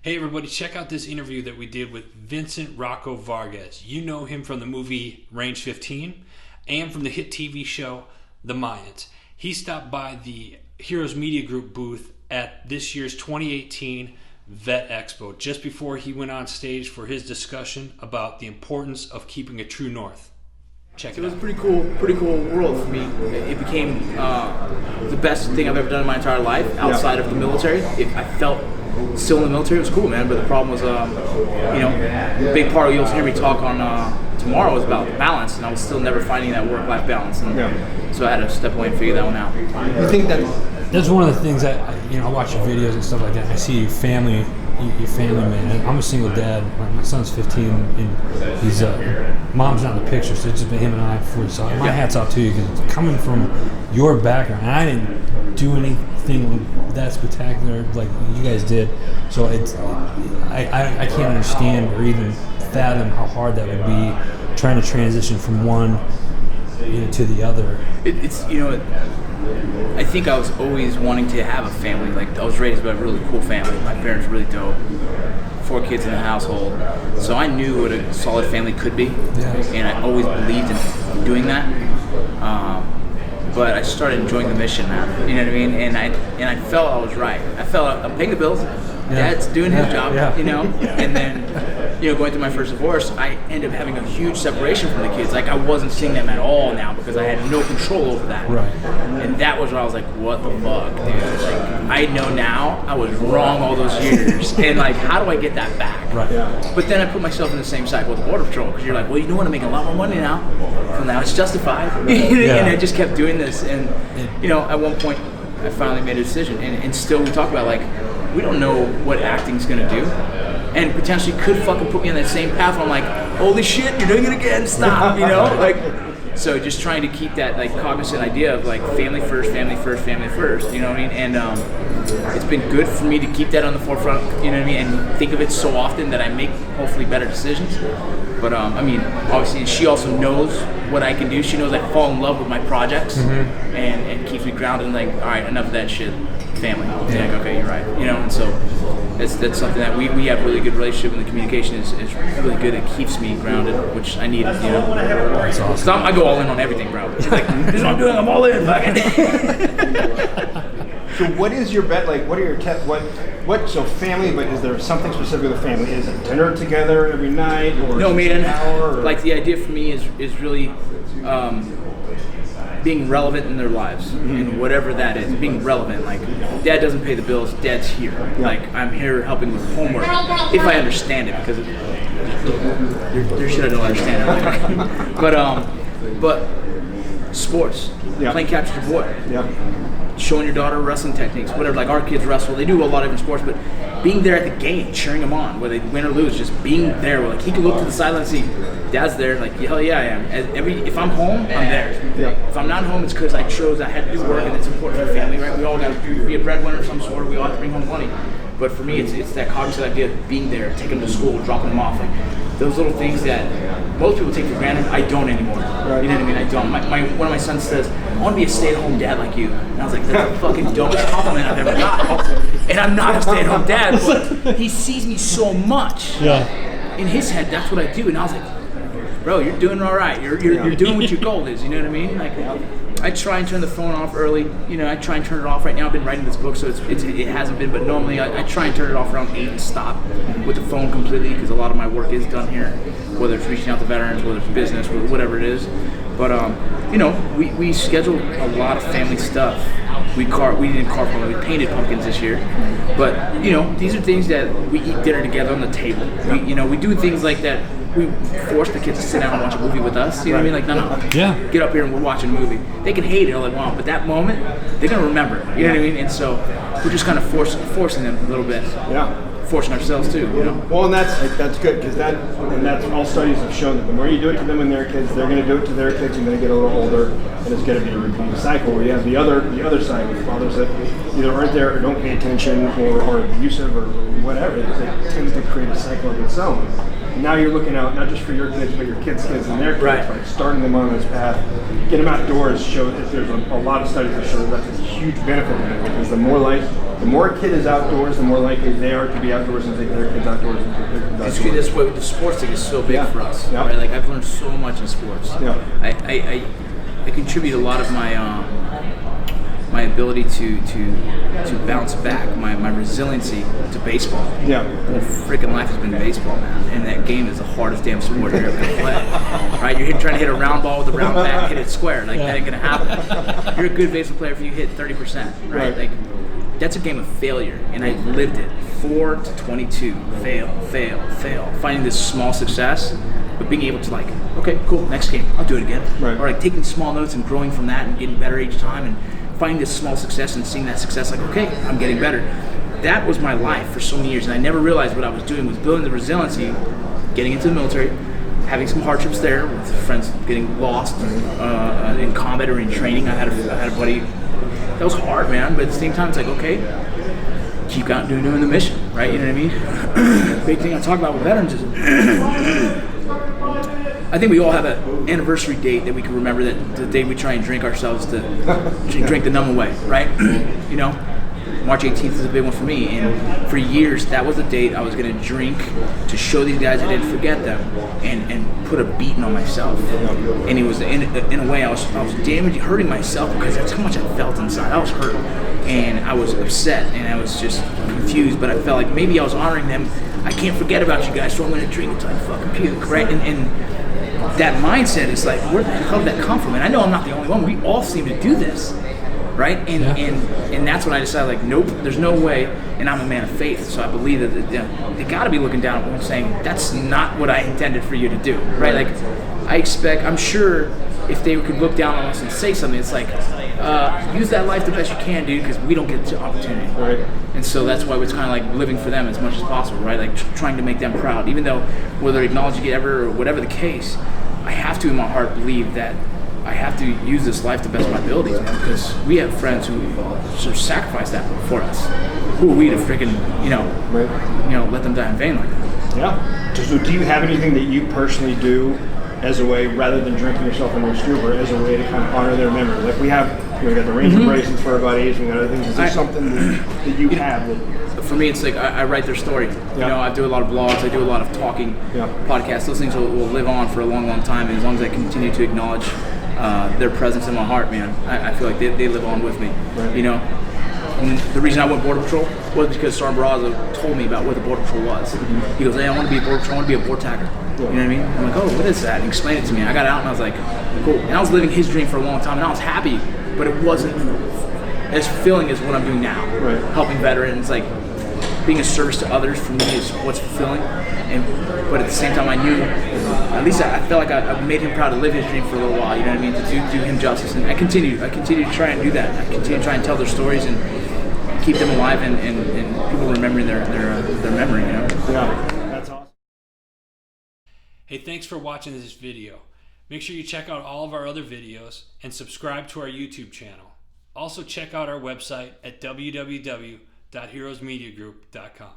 Hey everybody, check out this interview that we did with Vincent Rocco Vargas. You know him from the movie Range 15 and from the hit TV show The Mayans. He stopped by the Heroes Media Group booth at this year's 2018 VetXpo just before he went on stage for his discussion about the importance of keeping a true north. Check it out. It was a pretty cool world for me. It became the best thing I've ever done in my entire life outside of the military. I felt still in the military, it was cool, man. But the problem was, a big part of you'll hear me talk on tomorrow was about balance, and I was still never finding that work-life balance. And so I had to step away and figure that one out. You think that's one of the things that I watch your videos and stuff like that. And I see your family man. And I'm a single dad. My son's 15, and he's mom's not in the picture, so it's just been him and I before. So my hat's off to you because coming from your background, and I didn't do anything that spectacular like you guys did. So I can't understand or even fathom how hard that would be trying to transition from one to the other. I think I was always wanting to have a family. Like I was raised by a really cool family. My parents were really dope. 4 kids in the household. So I knew what a solid family could be. And I always believed in doing that. But I started enjoying the mission, man. You know what I mean? And I felt I was right. I felt I'm paying the bills. Dad's doing his job, And then, going through my first divorce, I ended up having a huge separation from the kids. Like I wasn't seeing them at all now because I had no control over that. Right. And that was where I was like, what the fuck, dude? Like I know now I was wrong all those years. And like, how do I get that back? Right. But then I put myself in the same cycle with the Border Patrol because you're like, well, you know what? I'm making a lot more money now. From now, it's justified. And I just kept doing this. And, at one point, I finally made a decision. And still we talk about like, we don't know what acting's gonna do, and potentially could fucking put me on that same path where I'm like, holy shit, you're doing it again, stop, So just trying to keep that like cognizant idea of like family first, family first, family first, you know what I mean? And it's been good for me to keep that on the forefront, you know what I mean? And think of it so often that I make hopefully better decisions. But obviously she also knows what I can do. She knows I fall in love with my projects and keeps me grounded and like, all right, enough of that shit. Family. Like, okay, you're right. And so that's something that we have a really good relationship, and the communication is really good. It keeps me grounded, which I need. That's awesome. So I go all in on everything, bro. It's like, this is what I'm doing. I'm all in. So what is your bet? Like, what are your what? So family, but is there something specific with family? Is it dinner together every night, or no, man? An hour, like the idea for me is really. Being relevant in their lives, and whatever that is, being relevant. Like, dad doesn't pay the bills, dad's here. Like, I'm here helping with homework, if I understand it, because there's shit I don't understand. But sports, playing capture the boy, showing your daughter wrestling techniques, whatever. Like our kids wrestle, they do a lot of different sports, but being there at the game, cheering them on, whether they win or lose, just being there. Like he can look to the sideline and see, dad's there. Like hell yeah, I am. If I'm home, I'm there. If I'm not home, it's because I had to do work, and it's important for the family, right? We all got to be a breadwinner of some sort. We all have to bring home money. But for me, it's that cognizant idea of being there, taking them to school, dropping them off. Like those little things that most people take for granted, I don't anymore. Right. You know what I mean? I don't. One of my sons says, I want to be a stay-at-home dad like you. And I was like, that's the fucking dumbest compliment I've ever got. And I'm not a stay-at-home dad, but he sees me so much. In his head, that's what I do. And I was like, bro, you're doing all right. You're doing what your goal is. You know what I mean? Like, I try and turn the phone off early. I try and turn it off. Right now, I've been writing this book, so it hasn't been. But normally, I try and turn it off around 8 and stop with the phone completely, because a lot of my work is done here, whether it's reaching out to veterans, whether it's business, whatever it is. But we schedule a lot of family stuff. We didn't carve pumpkins. We painted pumpkins this year. But these are things that we eat dinner together on the table. We do things like that. We force the kids to sit down and watch a movie with us. You know what I mean? Like, no. Get up here and we're watching a movie. They can hate it all they want, but that moment, they're going to remember. You know what I mean? And so we're just kind of forcing them a little bit. Forcing ourselves too, Well, and that's good, because that's all studies have shown that the more you do it to them when they're kids, they're going to do it to their kids when they get a little older, and it's going to be a repeating cycle where you have the other side with fathers that either aren't there or don't pay attention or are abusive or whatever. It tends to create a cycle of its own. Now you're looking out not just for your kids, but your kids' kids and their kids, right? Starting them on this path, get them outdoors. Show that there's a lot of studies that show that's a huge benefit of it, because the more life The more a kid is outdoors, the more likely they are to be outdoors and take their kids outdoors. That's why the sports thing is so big for us, Yeah. right? Like I've learned so much in sports. Yeah. I contribute a lot of my my ability to bounce back, my resiliency to baseball. Yeah. Well, freaking life has been baseball, man, and that game is the hardest damn sport you're ever gonna play. Right? You're trying to hit a round ball with a round bat, hit it square. Like that ain't gonna happen. You're a good baseball player if you hit 30%. Right? Like that's a game of failure, and I lived it. 4 to 22, fail, finding this small success, but being able to like, okay, cool, next game, I'll do it again. Right. Or like taking small notes and growing from that and getting better each time and finding this small success and seeing that success like, okay, I'm getting better. That was my life for so many years, and I never realized what I was doing was building the resiliency, getting into the military, having some hardships there with friends getting lost in combat or in training. I had a buddy, that was hard, man, but at the same time it's like, okay, keep out doing the mission, right? You know what I mean? Big thing I talk about with veterans is I think we all have an anniversary date that we can remember, that the day we try and drink ourselves to drink the numb away, right? You know, March 18th is a big one for me, and for years that was the date I was going to drink to show these guys I didn't forget them and put a beating on myself. And it was in a way I was damaging, hurting myself because that's how much I felt inside. I was hurt and I was upset and I was just confused, but I felt like maybe I was honoring them. I can't forget about you guys, so I'm going to drink until I fucking puke, right? And that mindset is like, where the hell did that come from? And I know I'm not the only one. We all seem to do this, right? And that's when I decided, like, nope, there's no way. And I'm a man of faith, so I believe that they got to be looking down at me and saying, that's not what I intended for you to do, right? Like, I'm sure if they could look down on us and say something, it's like, use that life the best you can, dude, because we don't get the opportunity. Right. And so that's why it's kind of like living for them as much as possible, right? Like trying to make them proud, even though whether acknowledging it ever or whatever the case, I have to in my heart believe that I have to use this life to best of my abilities, man, because we have friends who sort of sacrifice that for us. Who are we to freaking, let them die in vain like that? Yeah. So do you have anything that you personally do as a way, rather than drinking yourself into a stupor, as a way to kind of honor their memory? Like we have, we got the Ranger bracelets for our buddies, we got other things. Is there something that you have that... For me, it's like I write their story. You know, I do a lot of blogs, I do a lot of talking podcasts. Those things will live on for a long, long time, and as long as I continue to acknowledge their presence in my heart, man, I feel like they live on with me. Right. You know, and the reason I went Border Patrol was because Sergeant Barraza told me about what the Border Patrol was. He goes, hey, I want to be a Border Patrol, I want to be a board tagger. You know what I mean? I'm like, oh, what is that? And he explained it to me. I got out and I was like, cool. And I was living his dream for a long time, and I was happy, but it wasn't as fulfilling as what I'm doing now. Right. Helping veterans, like being a service to others for me is what's fulfilling. But at the same time, I knew, at least I felt like I made him proud to live his dream for a little while. You know what I mean? To do him justice, and I continue to try and do that. I continue to try and tell their stories and keep them alive, and people remembering their memory. You know? Yeah. That's awesome. Hey, thanks for watching this video. Make sure you check out all of our other videos and subscribe to our YouTube channel. Also check out our website at www.heroesmediagroup.com.